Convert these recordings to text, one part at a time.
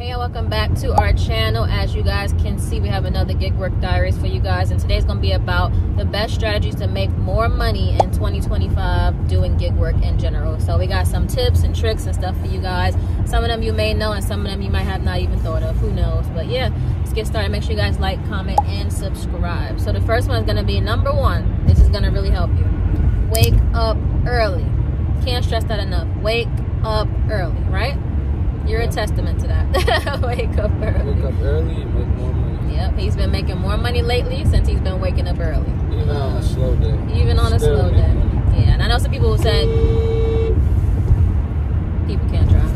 Hey, and welcome back to our channel. As you guys can see, we have another Gigwork Diaries for you guys, and today's going to be about the best strategies to make more money in 2025 doing gig work in general. So we got some tips and tricks and stuff for you guys. Some of them you may know and some of them you might have not even thought of. Who knows? But yeah, let's get started. Make sure you guys like, comment, and subscribe. So the first one is going to be number one. This is going to really help you. Wake up early. Can't stress that enough. Wake up early, right? You're a testament to that. Wake up early. Wake up early and make more money. Yep, he's been making more money lately since he's been waking up early. Even on a slow day. Even on a slow day. Money. Yeah, and I know some people who said people can't drive.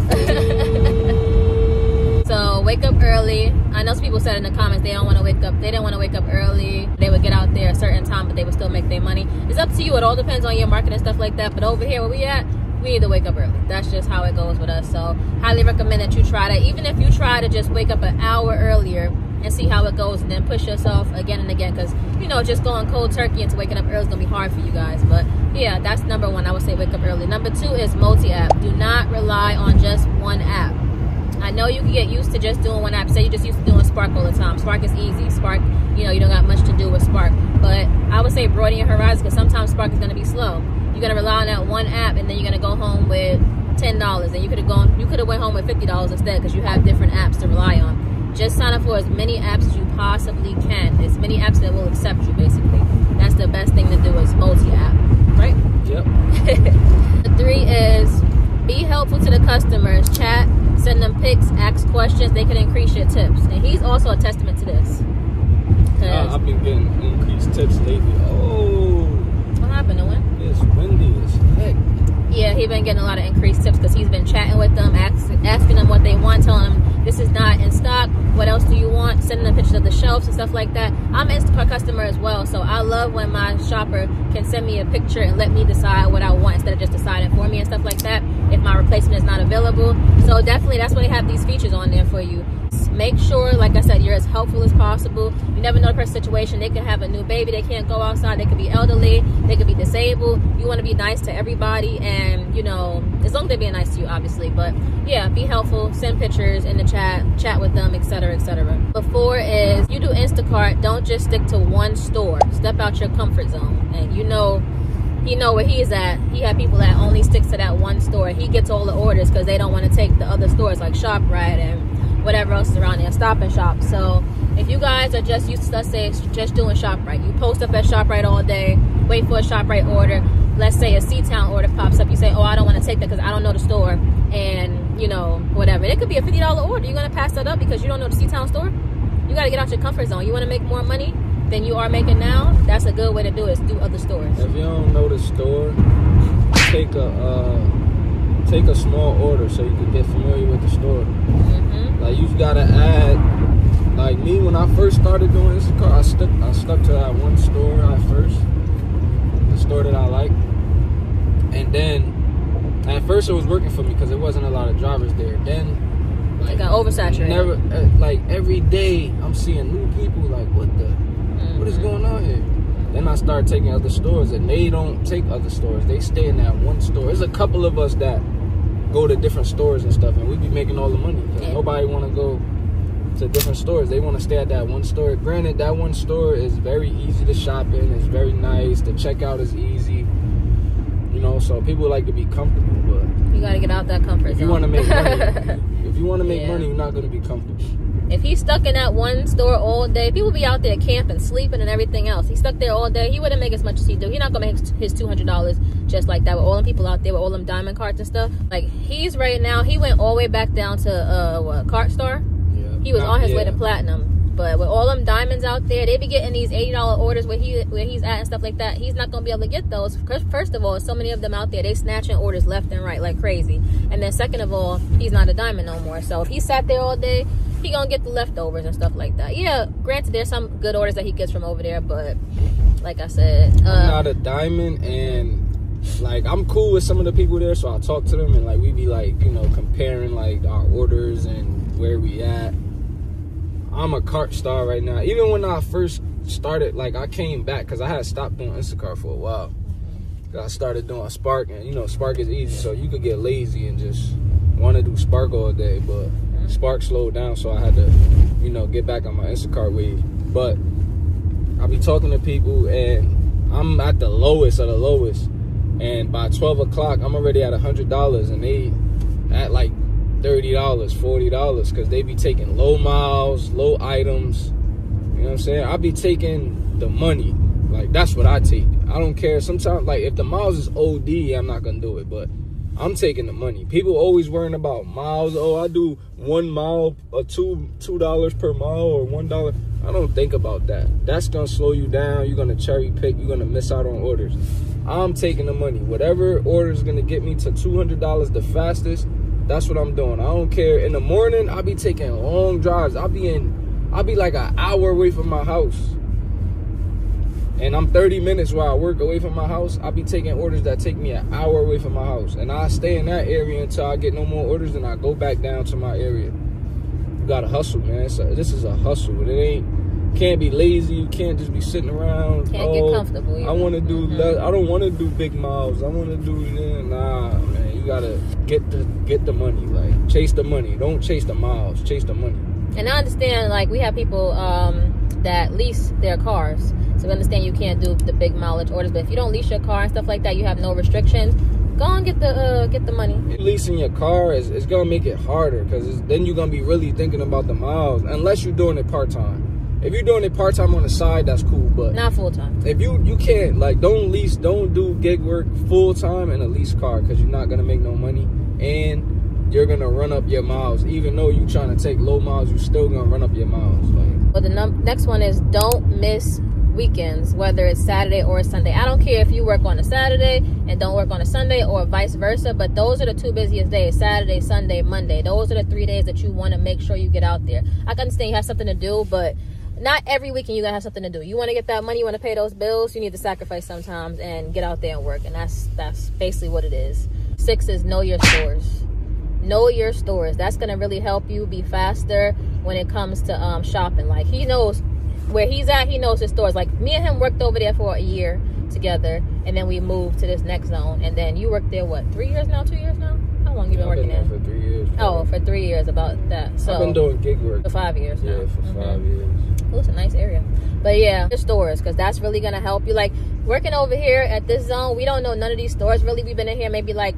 So wake up early. I know some people said in the comments they don't want to wake up. They didn't want to wake up early. They would get out there a certain time, but they would still make their money. It's up to you. It all depends on your market and stuff like that. But over here where we at, we need to wake up early. That's just how it goes with us. So highly recommend that you try that. Even if you try to just wake up an hour earlier and see how it goes, and then push yourself again and again, because you know, just going cold turkey into waking up early is gonna be hard for you guys. But yeah, that's number one. I would say wake up early. Number two is multi-app. Do not rely on just one app. I know you can get used to just doing one app. Say you're just used to doing Spark all the time. Spark is easy. Spark, you know, you don't got much to do with Spark. But I would say broaden your horizons, because sometimes Spark is gonna be slow. You're gonna rely on that one app, and then you're gonna go home with $10, and you could have went home with $50 instead, because you have different apps to rely on. Just sign up for as many apps as you possibly can. As many apps that will accept you, basically. That's the best thing to do, is multi-app, right? Yep. The three is be helpful to the customers. Chat, send them pics, ask questions. They can increase your tips, and he's also a testament to this. I've been getting increased tips lately. Oh, what happened, Owen? It's windy as heck. Yeah, he's been getting a lot of increased tips because he's been chatting with them, asking them what they want, telling them this is not in stock, what else do you want, sending them pictures of the shelves and stuff like that. I'm an Instacart customer as well, so I love when my shopper can send me a picture and let me decide what I want instead of just deciding for me and stuff like that if my replacement is not available. So definitely that's why they have these features on there for you. Make sure, like I said, you're as helpful as possible. You never know the person's situation. They could have a new baby. They can't go outside. They could be elderly. They could be disabled. You want to be nice to everybody, and, you know, as long as they're being nice to you, obviously. But, yeah, be helpful. Send pictures in the chat with them, etc., etc. Before is, you do Instacart, don't just stick to one store. Step out your comfort zone. And you know where he is at. He had people that only sticks to that one store. He gets all the orders because they don't want to take the other stores like ShopRite and whatever else is around there, Stop and Shop. So if you guys are just used to, let's say, just doing ShopRite, you post up at ShopRite all day, wait for a ShopRite order. Let's say a C-Town order pops up. You say, oh, I don't want to take that because I don't know the store, and, you know, whatever. It could be a $50 order. You're going to pass that up because you don't know the C-Town store? You got to get out your comfort zone. You want to make more money than you are making now? That's a good way to do it, is do other stores. If you don't know the store, take a small order so you can get familiar with the store. Like, you've got to add, like me, when I first started doing Instacart, I stuck to that one store at first, the store that I like. And then, at first it was working for me because there wasn't a lot of drivers there. Then, like, it got oversaturated. Like, every day I'm seeing new people, like, what is going on here? Then I started taking other stores, and they don't take other stores. They stay in that one store. There's a couple of us that go to different stores and stuff, and we be making all the money. Yeah. Nobody want to go to different stores. They want to stay at that one store. Granted, that one store is very easy to shop in. It's very nice. The checkout is easy. You know, so people like to be comfortable, but you got to get out that comfort zone. If you want to make money, if you want to make money, you're not going to be comfortable. If he's stuck in that one store all day, people be out there camping, sleeping, and everything else. He's stuck there all day. He wouldn't make as much as he do. He's not going to make his $200 just like that with all them people out there with all them diamond carts and stuff. Like, he's right now, he went all the way back down to, Cart Star. Yeah. He was on his way to Platinum. But with all them diamonds out there, they be getting these $80 orders where he's at and stuff like that. He's not going to be able to get those. First of all, so many of them out there, they snatching orders left and right like crazy. And then second of all, he's not a diamond no more. So if he sat there all day, he gonna get the leftovers and stuff like that. Yeah, granted, there's some good orders that he gets from over there, but like I said, I'm not a diamond, and like, I'm cool with some of the people there, so I'll talk to them, and like, we be like, you know, comparing like our orders and where we at. I'm a cart star right now. Even when I first started, like, I came back because I had stopped doing Instacart for a while. I started doing Spark, and you know, Spark is easy, so you could get lazy and just want to do Spark all day, but Spark slowed down, so I had to, you know, get back on my Instacart wave. But I be talking to people, and I'm at the lowest of the lowest. And by 12 o'clock, I'm already at $100, and they at like $30, $40, because they be taking low miles, low items. You know what I'm saying? I be taking the money. Like, that's what I take. I don't care. Sometimes, like, if the miles is OD, I'm not going to do it. But I'm taking the money. People always worrying about miles. Oh, I do 1 mile or $2 per mile or $1. I don't think about that. That's going to slow you down. You're going to cherry pick. You're going to miss out on orders. I'm taking the money. Whatever order is going to get me to $200 the fastest, that's what I'm doing. I don't care. In the morning, I be taking long drives. I'll be like an hour away from my house. And I'm 30 minutes while I work away from my house. I'll be taking orders that take me an hour away from my house. And I stay in that area until I get no more orders, and I go back down to my area. You gotta hustle, man. This is a hustle. Can't be lazy. You can't just be sitting around. Can't get comfortable. I want to do less. I don't want to do big miles. I want to do nah, man. You gotta get the money. Like, chase the money. Don't chase the miles. Chase the money. And I understand, like, we have people that lease their cars. So we understand you can't do the big mileage orders, but if you don't lease your car and stuff like that, you have no restrictions. Go and get the money. Leasing your car is gonna make it harder, because then you're gonna be really thinking about the miles, unless you're doing it part time. If you're doing it part time on the side, that's cool, but not full time. If you can't, like, don't do gig work full time in a lease car, because you're not gonna make no money, and you're gonna run up your miles. Even though you're trying to take low miles, you're still gonna run up your miles. Like, but the next one is don't miss weekends, whether it's Saturday or Sunday. I don't care if you work on a Saturday and don't work on a Sunday, or vice versa, but those are the 2 busiest days: Saturday, Sunday, Monday. Those are the 3 days that you want to make sure you get out there. I can understand you have something to do, but not every weekend you're gonna have something to do. You want to get that money, you want to pay those bills, you need to sacrifice sometimes and get out there and work. And that's basically what it is. 6 is know your stores. Know your stores. That's gonna really help you be faster when it comes to shopping. Like, he knows where he's at. He knows his stores. Like, me and him worked over there for a year together, and then we moved to this next zone. And then you worked there, what, 3 years now, 2 years now? How long you been working there? For 3 years. Oh, for 3 years, about that. So I've been doing gig work for 5 years now. Yeah, for 5 years. Oh, it's a nice area. But yeah, the stores, because that's really gonna help you. Like, working over here at this zone, we don't know none of these stores really. We've been in here maybe like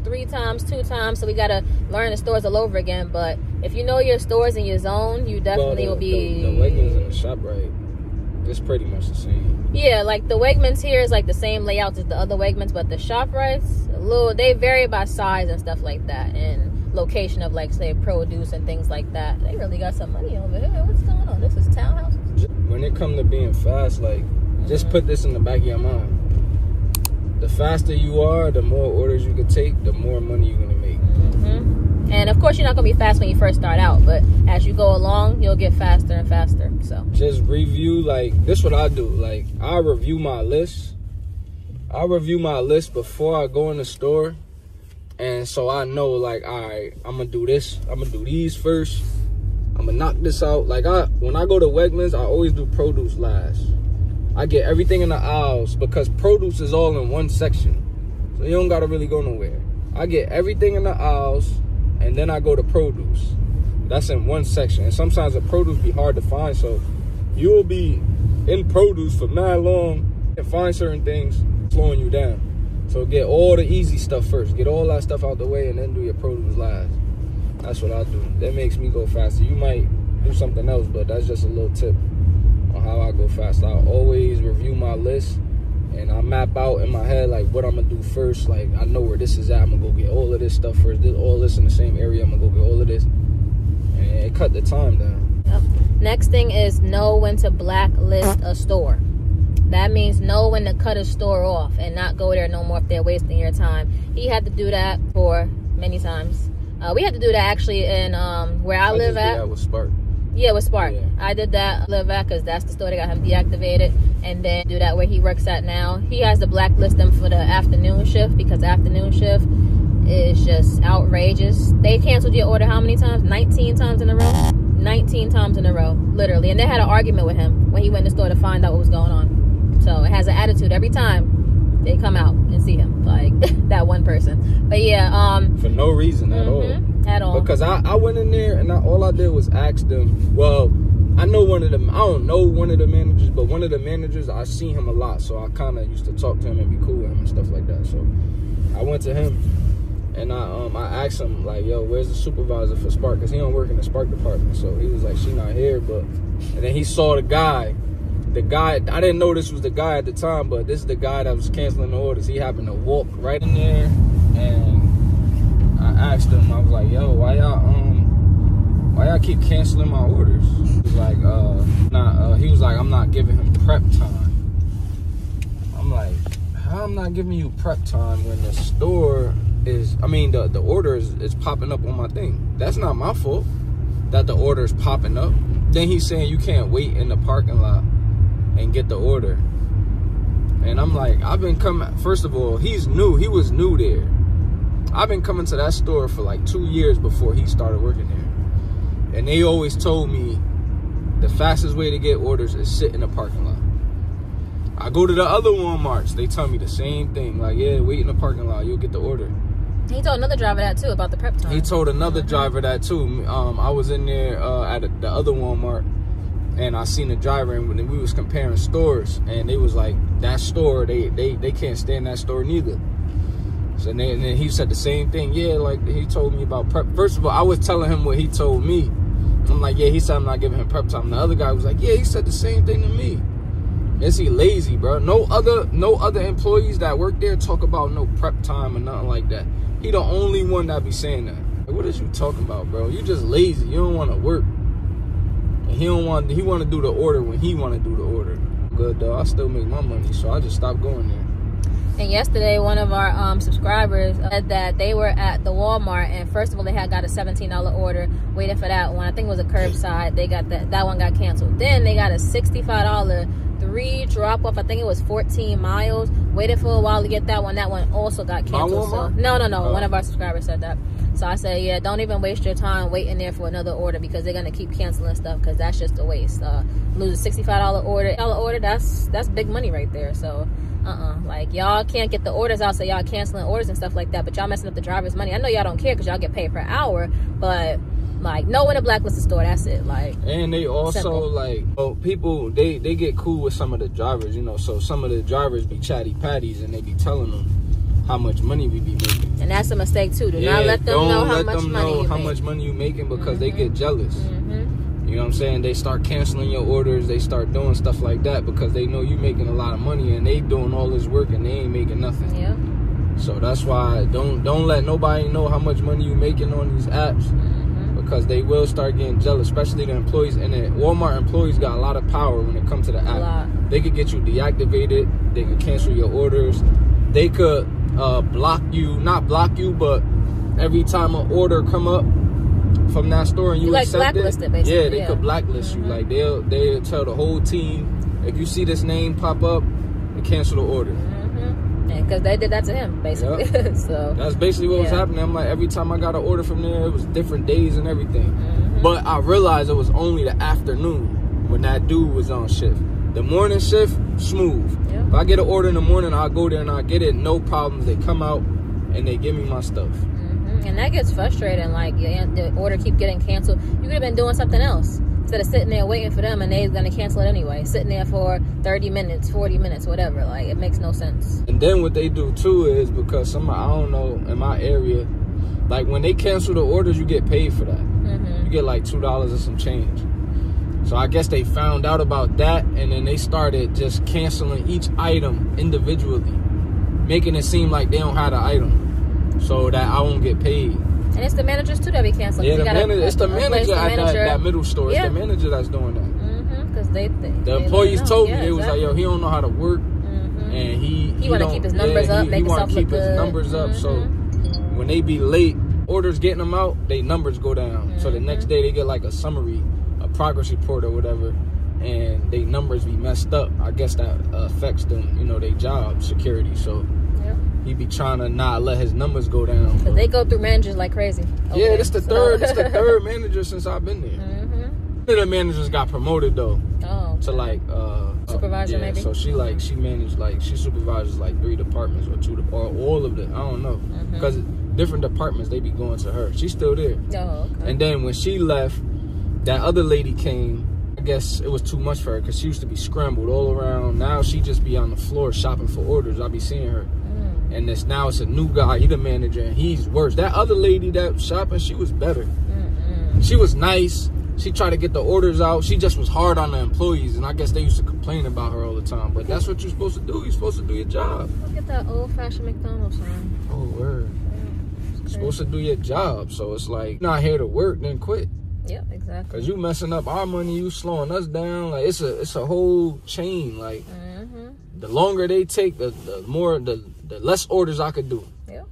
3 times, 2 times, so we gotta learn the stores all over again. But if you know your stores in your zone, you definitely will be. The Wegmans and the ShopRite, it's pretty much the same. Yeah, like the Wegmans here is like the same layout as the other Wegmans, but the ShopRites, they vary by size and stuff like that, and location of, like, say, produce and things like that. They really got some money over here. What's going on? This is townhouses. When it comes to being fast, like, just put this in the back of your mind. The faster you are, the more orders you can take, the more money you're gonna make. And of course, you're not gonna be fast when you first start out, but as you go along, you'll get faster and faster. So just review. Like, this is what I do. Like, I review my list. I review my list before I go in the store, and so I know, like, all right, I'm gonna do this. I'm gonna do these first. I'm gonna knock this out. Like, when I go to Wegmans, I always do produce last. I get everything in the aisles, because produce is all in one section, so you don't gotta really go nowhere. I get everything in the aisles, and then I go to produce. That's in one section. And sometimes the produce be hard to find, so you'll be in produce for mad long and find certain things slowing you down. So get all the easy stuff first. Get all that stuff out the way, and then do your produce last. That's what I do. That makes me go faster. You might do something else, but that's just a little tip on how I go fast. I always review my list, and I map out in my head, like, what I'm gonna do first. Like, I know where this is at. I'm gonna go get all of this stuff first. All this in the same area. I'm gonna go get all of this, and it cut the time down. Yep. Next thing is know when to blacklist a store. That means know when to cut a store off and not go there no more if they're wasting your time. He had to do that for many times. We had to do that actually in where I live at. Yeah, with Spark. Yeah, with Spark. Yeah. I did that live at, because that's the store that got him deactivated. And then do that where he works at now. He has to blacklist them for the afternoon shift, because the afternoon shift is just outrageous. They canceled your order how many times? 19 times in a row? 19 times in a row, literally. And they had an argument with him when he went in the store to find out what was going on. So it has an attitude every time. they come out and see him, like that one person. But yeah, for no reason at all. At all. Because I went in there and all I did was ask them. Well, I know one of them. I don't know one of the managers, but one of the managers, I seen him a lot, so I kind of used to talk to him and be cool with him and stuff like that. So I went to him and I asked him like, yo, where's the supervisor for Spark? Because he don't work in the Spark department. So he was like, she not here. But and then he saw the guy. The guy, I didn't know this was the guy at the time, but this is the guy that was canceling the orders. He happened to walk right in there, and I asked him, I was like, yo, why y'all keep canceling my orders? He was like, he was like, I'm not giving him prep time. I'm like, how I'm not giving you prep time when the store is, I mean, the order is popping up on my thing. That's not my fault that the order is popping up. Then he's saying you can't wait in the parking lot and get the order. And I'm like, I've been coming, first of all, he was new there. I've been coming to that store for like 2 years before he started working there. And they always told me the fastest way to get orders is sit in the parking lot. I go to the other Walmarts, they tell me the same thing. Like, yeah, wait in the parking lot, you'll get the order. He told another driver that too about the prep time. He told another driver that too. I was in there at the other Walmart, and I seen the driver, and we was comparing stores, and they was like, that store, they can't stand that store neither. So and then he said the same thing. Yeah, like he told me about prep. First of all, I was telling him what he told me. I'm like, yeah, he said I'm not giving him prep time. The other guy was like, yeah, he said the same thing to me. Is he lazy, bro? No other employees that work there talk about no prep time or nothing like that. He the only one that be saying that. Like, what is you talking about, bro? You just lazy. You don't want to work. And he want to do the order when he want to do the order. Good though. I still make my money, so I just stopped going there. And yesterday, one of our subscribers said that they were at the Walmart, and first of all, they had got a $17 order, waiting for that one. I think it was a curbside. They got that one got canceled. Then they got a $65 3 drop off. I think it was 14 miles. Waited for a while to get that one. That one also got canceled. So no. One of our subscribers said that. So I said, yeah, don't even waste your time waiting there for another order, because they're gonna keep canceling stuff, because that's just a waste. Lose a $65 order. That's big money right there. So like, y'all can't get the orders out, so y'all canceling orders and stuff like that, but y'all messing up the driver's money. I know y'all don't care because y'all get paid per hour, but like, no one to blacklist the store. That's it. Like, and they also simple. Like, people they get cool with some of the drivers, you know. So some of the drivers be chatty patties, and they be telling them how much money we be making. And that's a mistake too. Do not let them know how much money you making, because they get jealous. You know what I'm saying? They start canceling your orders. They start doing stuff like that because they know you making a lot of money, and they doing all this work and they ain't making nothing. Yeah. So that's why don't let nobody know how much money you making on these apps, because they will start getting jealous, especially the employees. And the Walmart employees got a lot of power when it comes to the app. They could get you deactivated. They could cancel your orders. They could block you, not block you, but every time an order come up from that store and you like accept blacklist it, basically. Yeah, they could blacklist you. Like, they'll tell the whole team, if you see this name pop up, they cancel the order. Because they did that to him, basically. Yep. So that's basically what was happening. I'm like, every time I got an order from there, it was different days and everything. But I realized it was only the afternoon when that dude was on shift. The morning shift, smooth. Yep. If I get an order in the morning, I'll go there and I'll get it, no problems. They come out and they give me my stuff. And that gets frustrating. Like, the order keep getting canceled. You could have been doing something else instead of sitting there waiting for them, and they're going to cancel it anyway. Sitting there for 30 minutes, 40 minutes, whatever. Like, it makes no sense. And then what they do too is, because I don't know, in my area, like, when they cancel the orders, you get paid for that. You get like $2 or some change. So I guess they found out about that, and then they started just canceling each item individually, making it seem like they don't have the item, so that I won't get paid. And it's the managers too that be canceling. Yeah, it's the manager at that middle store. It's the manager that's doing that. Because the employees told me, they was like, yo, he don't know how to work, and he want to keep his numbers up, make himself look good. His numbers up, so when they be late, orders getting them out, they numbers go down. So the next day they get like a summary, a progress report or whatever, and they numbers be messed up. I guess that affects them, you know, their job security. So he be trying to not let his numbers go down. Because they go through managers like crazy. Yeah, this the third manager since I've been there. One of the managers got promoted though to like supervisor, yeah, maybe. So she managed, like, she supervises like 3 departments or all of them. I don't know, because different departments they be going to her. She's still there. Oh, okay. And then when she left, that other lady came. I guess it was too much for her because she used to be scrambled all around. Now she just be on the floor shopping for orders. I be seeing her. And now it's a new guy. He the manager, and he's worse. That other lady that was shopping, she was better. She was nice. She tried to get the orders out. She just was hard on the employees, and I guess they used to complain about her all the time. But that's what you're supposed to do. You're supposed to do your job. Look at that old-fashioned McDonald's sign. Oh, word. You're supposed to do your job. So it's like, you're not here to work, then quit. Yep, exactly. Because you messing up our money, you slowing us down. Like, it's a whole chain. Like, the longer they take, the less orders I could do. Yep.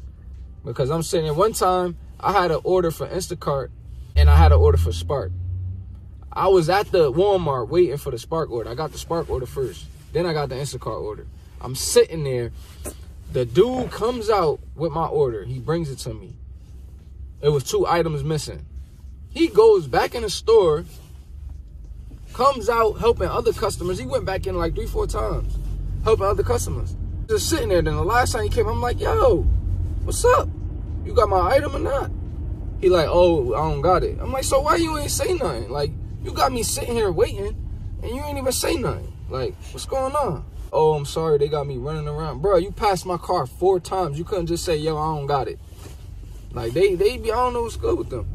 Because I'm sitting there. One time, I had an order for Instacart, and I had an order for Spark. I was at the Walmart waiting for the Spark order. I got the Spark order first. Then I got the Instacart order. I'm sitting there. The dude comes out with my order. He brings it to me. It was 2 items missing. He goes back in the store, comes out helping other customers. He went back in like 3-4 times, helping other customers. Just sitting there. Then the last time he came, I'm like, yo, what's up? You got my item or not? He like, oh, I don't got it. I'm like, so why you ain't say nothing? Like, you got me sitting here waiting, and you ain't even say nothing. Like, what's going on? Oh, I'm sorry, they got me running around. Bro, you passed my car 4 times. You couldn't just say, yo, I don't got it. Like, they be, I don't know what's good with them.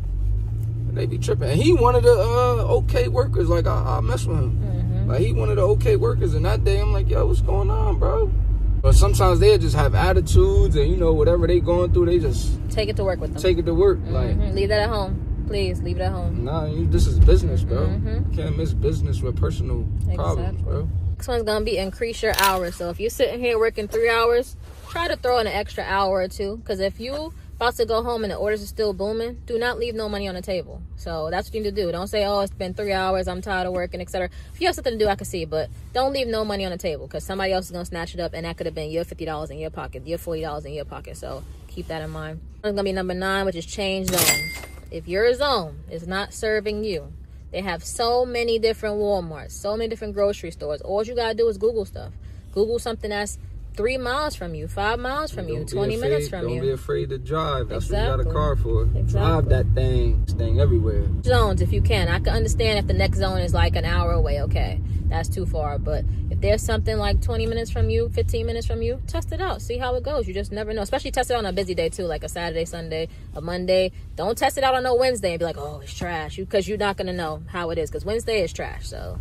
They be tripping. And he one of the okay workers. Like, I mess with him. Like, he one of the okay workers. And that day, I'm like, yo, what's going on, bro? But sometimes they just have attitudes, and, you know, whatever they going through, they just take it to work with them. Take it to work. Like, leave that at home. Please, leave it at home. Nah, this is business, bro. You can't miss business with personal problems, bro. Next one's going to be increase your hours. So if you're sitting here working 3 hours, try to throw in an extra hour or 2. Because if you about to go home and the orders are still booming, do not leave no money on the table. So that's what you need to do. Don't say, oh, it's been 3 hours, I'm tired of working, etc. If you have something to do, I can see, but don't leave no money on the table, because somebody else is going to snatch it up, and that could have been your $50 in your pocket, your $40 in your pocket. So keep that in mind. It's going to be number 9, which is change zones. If your zone is not serving you, they have so many different Walmarts, so many different grocery stores. All you got to do is Google stuff. Google something that's 3 miles from you, 5 miles from you, 20 minutes from you. Don't be afraid to drive. That's what you got a car for. Drive that thing everywhere. Zones, if you can. I can understand if the next zone is like an hour away. Okay, that's too far. But if there's something like 20 minutes from you, 15 minutes from you, test it out. See how it goes. You just never know. Especially test it on a busy day too, like a Saturday, Sunday, a Monday. Don't test it out on no Wednesday and be like, oh, it's trash. Because you're not going to know how it is. Because Wednesday is trash. So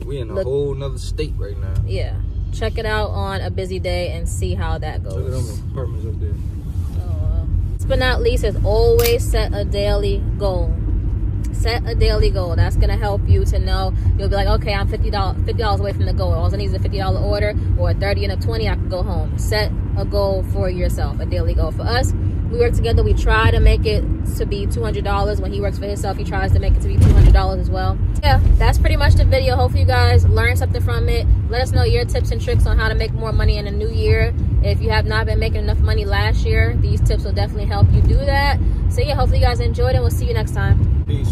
we in a whole nother state right now. Yeah. Check it out on a busy day and see how that goes. Check it on the apartments up there. Last but not least is always set a daily goal. Set a daily goal. That's going to help you to know. You'll be like, okay, I'm $50 away from the goal. All I need is a $50 order, or a 30 and a 20, I can go home. Set a goal for yourself, a daily goal. For us, we work together. We try to make it to be $200. When he works for himself, he tries to make it to be $200 as well. Yeah, that's pretty much the video. Hopefully you guys learned something from it. Let us know your tips and tricks on how to make more money in the new year. If you have not been making enough money last year, these tips will definitely help you do that. So yeah, hopefully you guys enjoyed it. We'll see you next time. Peace.